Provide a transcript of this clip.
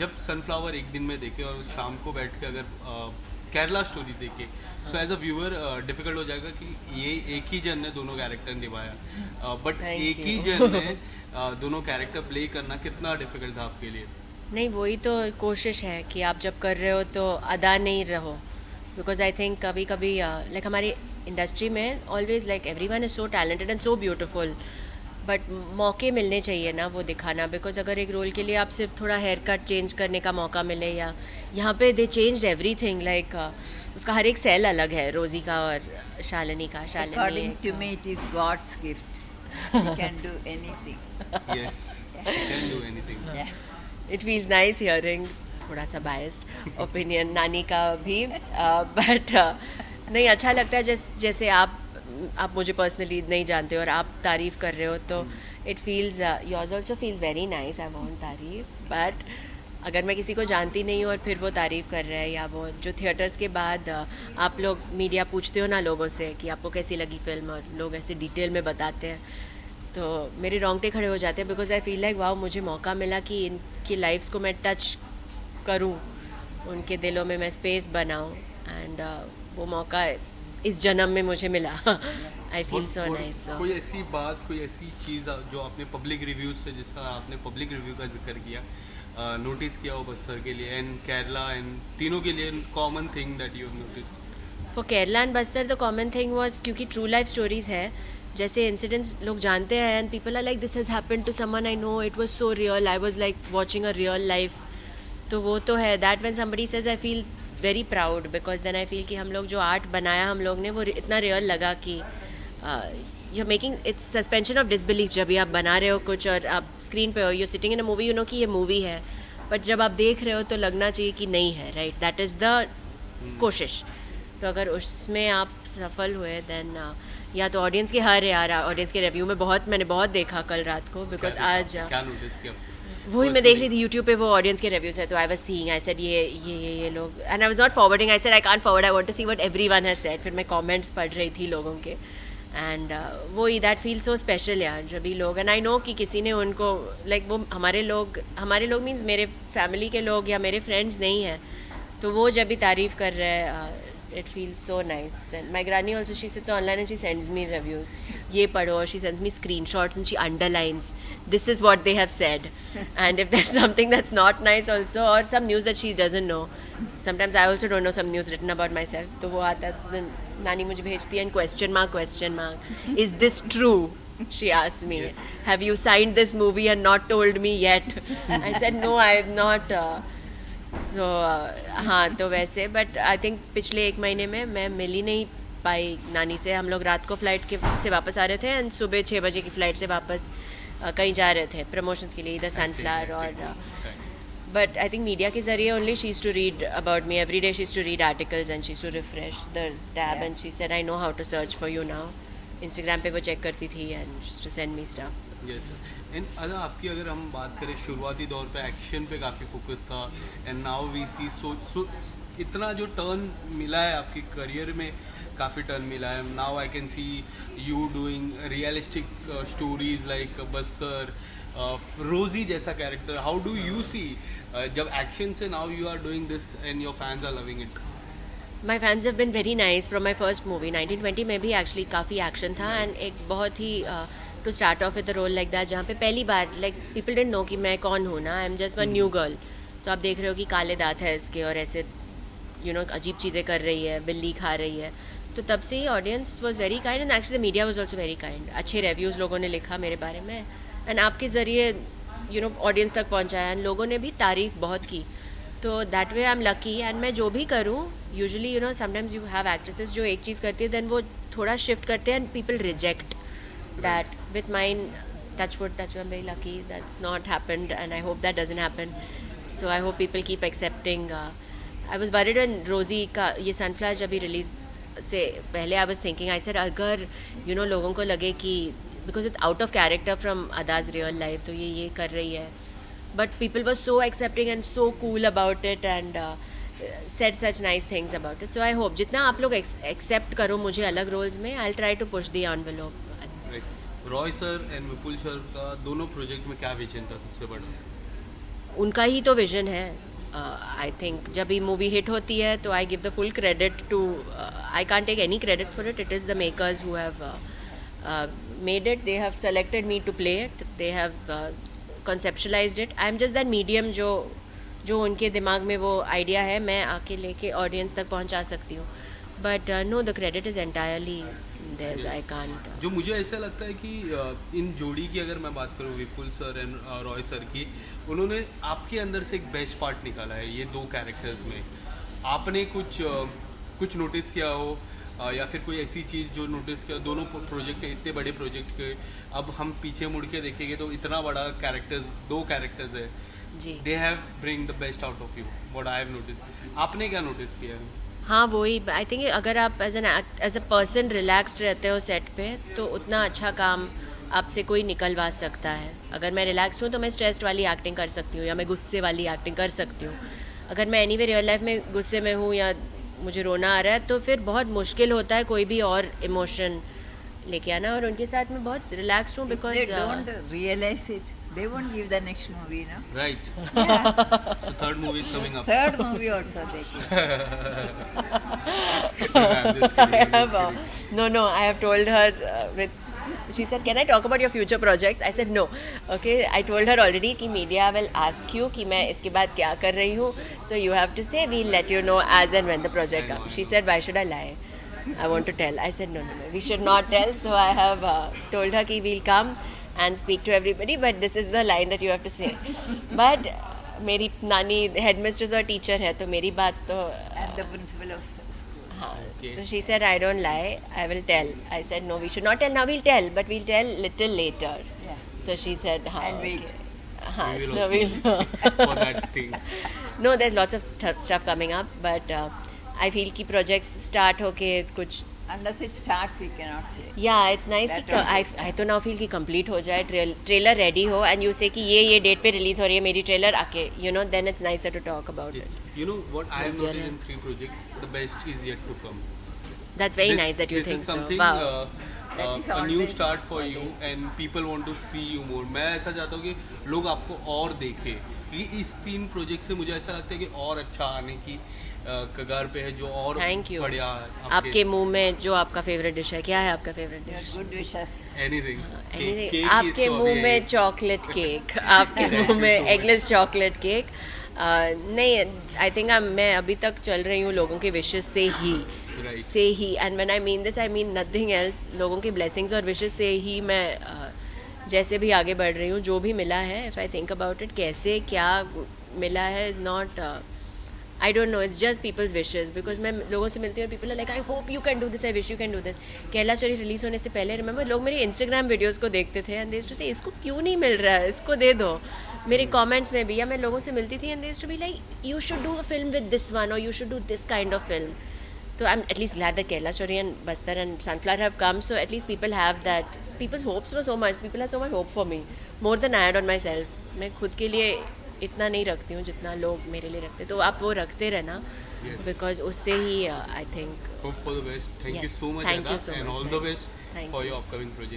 जब सनफ्लावर एक दिन में देखे और शाम को बैठ के अगर केरला स्टोरी देखे, so as a viewer difficult हो जाएगा कि ये एक ही जन ने दोनों कैरेक्टर निभाया, बट थैंक एक ही यू। जन ने दोनों कैरेक्टर प्ले करना कितना डिफिकल्ट था आपके लिए? नहीं, वही तो कोशिश है कि आप जब कर रहे हो तो अदा नहीं रहो, बिकॉज आई थिंक कभी कभी लाइक हमारी इंडस्ट्री में always like every one is so talented and so beautiful, but मौके मिलने चाहिए ना वो दिखाना, बिकॉज अगर एक रोल के लिए आप सिर्फ थोड़ा हेयर कट चेंज करने का मौका मिले, या यहाँ पे दे चेंज एवरी थिंग, लाइक उसका हर एक सेल अलग है, रोज़ी का और शालिनी का। शालिनी According to एक me, it is God's gift. She can do anything. Yes, she can do anything. Yeah. It feels nice hearing थोड़ा सा बायस्ड ओपिनियन नानी का भी, बट नहीं, अच्छा लगता है जैसे आप मुझे पर्सनली नहीं जानते और आप तारीफ़ कर रहे हो, तो it feels, yours also feels very nice, I want तारीफ, बट अगर मैं किसी को जानती नहीं हूँ और फिर वो तारीफ़ कर रहा है, या वो जो थिएटर्स के बाद आप लोग मीडिया पूछते हो ना लोगों से कि आपको कैसी लगी फिल्म, और लोग ऐसे डिटेल में बताते हैं, तो मेरे रोंगटे खड़े हो जाते हैं, because I feel like wow, मुझे मौका मिला कि इनकी लाइफ्स को मैं टच करूं, उनके दिलों में मैं स्पेस बनाऊं, एंड वो मौका इस जन्म में मुझे मिला। I feel so nice. कोई ऐसी बात, कोई ऐसी चीज़ जो आपने पब्लिक रिव्यूज से, जिस तरह आपने पब्लिक रिव्यू का जिक्र किया, नोटिस किया हो बस्तर के लिए एंड केरला एंड तीनों के लिए, common thing that you have notice? For Kerala and Bastar the common thing was, क्योंकि ट्रू लाइफ स्टोरीज है, जैसे इंसिडेंट्स लोग जानते हैं and people are like this has happened to someone I know, it was so real, I was like watching a real life, तो वो तो है। That when somebody says I feel very proud, because then I feel कि हम लोग जो art बनाया हम लोग ने वो इतना रियल लगा कि you making it's suspension of disbelief. जब भी आप बना रहे हो कुछ और आप स्क्रीन पे हो, you sitting in a movie, you know कि ये मूवी है, बट जब आप देख रहे हो तो लगना चाहिए कि नहीं है, राइट? दैट इज़ द कोशिश। तो अगर उसमें आप सफल हुए देन या तो ऑडियंस के, हर यार ऑडियंस के रिव्यू में मैंने बहुत देखा कल रात को, बिकॉज आज क्या नोटिस किया? वही मैं देख रही थी यूट्यूब पे वो ऑडियंस के रिव्यूज है, तो I was seeing, I said ये लोग, and I was not forwarding, I said I can't forward, I want to see what everyone has said. फिर मैं कमेंट्स पढ़ रही थी लोगों के, एंड वही दैट फील सो स्पेशल यार, जब भी लोग, एंड आई नो कि किसी ने उनको लाइक वो हमारे लोग मीन्स मेरे फैमिली के लोग या मेरे फ्रेंड्स नहीं हैं, तो वो जब भी तारीफ़ कर रहे हैं, it feels so nice. Then my granny also, she sits online and she sends me reviews, ye padho, she sends me screenshots and she underlines this is what they have said, and if there's something that's not nice also, or some news that she doesn't know, sometimes I also don't know some news written about myself, तो वो आता है तो नानी मुझे भेजती है, question mark is this true, she asks me, have you signed this movie and not told me yet? I said no, I have not, सो हाँ, तो वैसे, बट आई थिंक पिछले एक महीने में मैं मिल ही नहीं पाई नानी से। हम लोग रात को फ्लाइट के से वापस आ रहे थे एंड सुबह 6 बजे की फ़्लाइट से वापस कहीं जा रहे थे प्रमोशंस के लिए, इधर सनफ्लावर, और बट आई थिंक मीडिया के ज़रिए only she is to read about me every day, she is to read articles and she is to refresh the tab, and she said I know how to search for you now. Instagram पे वो check करती थी and to send me stuff. Yes. And आपकी अगर हम बात करें, शुरुआती दौर पे एक्शन पे काफ़ी फोकस था, एंड नाउ वी सी सो इतना जो टर्न मिला है आपकी करियर में, काफ़ी टर्न मिला है। Now I can see you doing realistic stories like Bastar, Rosie जैसा character. How do you see जब एक्शन से now you are doing this and your fans are loving it? My fans have been very nice from my first movie 1920 में भी actually काफ़ी action था, and एक बहुत ही to start off with a role like that, जहाँ पे पहली बार लाइक पीपल डिडंट नो कि मैं कौन हूँ ना, I am just one new girl. तो आप देख रहे हो कि काले दांत है इसके और ऐसे अजीब चीज़ें कर रही है, बिल्ली खा रही है, तो तब से ही audience was very kind, and actually the media was also very kind. अच्छे रिव्यूज़ लोगों ने लिखा मेरे बारे में, एंड आपके ज़रिए ऑडियंस तक पहुँचाया, एंड लोगों ने भी तारीफ़ बहुत की, तो that way I am lucky. And मैं जो भी करूँ, usually sometimes you have actresses जो एक चीज़ करती है, देन वो थोड़ा शिफ्ट करते हैं and people reject that. With mine, touch wood, I'm very lucky that's not happened, and I hope that doesn't happen. So I hope people keep accepting. I was worried when Rosie का ये sunflower जब भी release से पहले I was thinking, I said अगर लोगों को लगे कि because it's out of character from Ada's real life, तो ये कर रही है, but people were so accepting and so cool about it, and said such nice things about it. So I hope जितना आप लोग accept करो मुझे अलग roles में, I'll try to push the envelope. Roy sir and Vipul sir का दोनों project में क्या विजन था सबसे बड़ा? उनका ही तो विजन है. आई थिंक जब भी मूवी हिट होती है तो I give the full credit to, I can't take any credit for it. It is the makers who have made it. They have selected me to play it. They have conceptualized it. I am just that medium जो उनके दिमाग में वो idea है मैं आके लेके audience तक पहुंचा सकती हूँ. But no, the credit is entirely theirs. I can't. जो मुझे ऐसा लगता है कि इन जोड़ी की अगर मैं बात करूँ, विपुल सर एंड रॉय सर की, उन्होंने आपके अंदर से एक बेस्ट पार्ट निकाला है ये 2 कैरेक्टर्स में. आपने कुछ नोटिस किया हो या फिर कोई ऐसी चीज़ जो नोटिस किया? दोनों प्रोजेक्ट इतने बड़े प्रोजेक्ट के अब हम पीछे मुड़ के देखेंगे तो इतना बड़ा कैरेक्टर्स, 2 कैरेक्टर्स है जी. They have bring the best out of you. What I have notice. आपने क्या नोटिस किया है? हाँ, वही. आई थिंक अगर आप एज अ पर्सन रिलैक्स्ड रहते हो सेट पे तो उतना अच्छा काम आपसे कोई निकलवा सकता है. अगर मैं रिलैक्स्ड हूँ तो मैं स्ट्रेस्ड वाली एक्टिंग कर सकती हूँ या मैं गुस्से वाली एक्टिंग कर सकती हूँ. अगर मैं एनीवे रियल लाइफ में गुस्से में हूँ या मुझे रोना आ रहा है तो फिर बहुत मुश्किल होता है कोई भी और इमोशन लेके आना. और उनके साथ मैं बहुत रिलैक्स्ड हूँ They because don't realize it. They won't give the next movie, no? Right. Yeah. So third movie is coming up. Third movie also they give. I'm just kidding, I'm just kidding. No, I have told her she said, can I talk about your future projects? I said no. Okay, I told her already कि media will ask you कि मैं इसके बाद क्या कर रही हूँ. So you have to say, we'll let you know as and when the project comes. She said, why should I lie? I want to tell. I said no, we should not tell. So I have told her कि we'll come and speak to everybody, but this is the line that you have to say. But मेरी नानी headmistress और teacher है तो मेरी बात तो And the principal of school. हाँ. Okay. So she said, I don't lie, I will tell. I said no, we should not tell now. We'll tell, but we'll tell little later. Yeah. So she said, हाँ. And wait. Okay. हाँ, We will so also we'll for that thing. no, there's lots of stuff coming up, but I feel कि projects start होके कुछ. Unless it starts, we cannot say. Yeah, it's nice That कि I तो now feel कि complete हो जाए, trailer ready हो and you say कि ये डेट पे रिलीज हो रही है मेरी ट्रेलर आके, you know, then it's nicer to talk about it. You know what I have Easier noticed है. in 3 projects, the best is yet to come. That's very This- nice that you this think is so. something, Wow. That is a new always- start for you always. and people want to see you more. मैं ऐसा चाहता हूँ कि लोग आपको और देखें. क्योंकि इस 3 प्रोजेक्ट से मुझे ऐसा लगता है कि और अच्छा आने की कगार पे है, जो और Thank you. बढ़िया आपके मुंह में जो आपका फेवरेट डिश है, क्या है आपका favourite Your dish? good wishes. Anything. Anything. आपके मुंह में चॉकलेट केक, आपके Thank मुंह you में so much. Eggless chocolate cake. नहीं, आई थिंक मैं अभी तक चल रही हूँ लोगों के विशेस से ही. Right. से ही, and when I mean this I mean nothing else. लोगों के ब्लेसिंग्स और विशेस से ही मैं जैसे भी आगे बढ़ रही हूँ. जो भी मिला है, if I think about it, कैसे क्या मिला है is not, I don't know, it's just people's wishes. Because मैं लोगों से मिलती हूँ, people are like I hope you can do this, I wish you can do this. कैला शरीफ रिलीज़ होने से पहले रिमेंबर लोग मेरे इंस्टाग्राम वीडियोज़ को देखते थे एंड दे यूज्ड टू से इसको क्यों नहीं मिल रहा है, इसको दे दो. मेरे कमेंट्स में भी, या मैं लोगों से मिलती थी and they used to be like you should do a film with this one और you should do this kind of film. So I'm at least glad that Kerala Story and Bastar and Sunflower have come. So at least people have that. People's hopes were so much. People had so much hope for me, more than I had on myself. मैं खुद के लिए इतना नहीं रखती हूँ जितना लोग मेरे लिए रखते. तो आप वो रखते रहना, Yes. because उससे ही I think. Hope for the best. Thank you Yes. so much, Thank you Ada, so and much. all the best Thank for you. your upcoming project.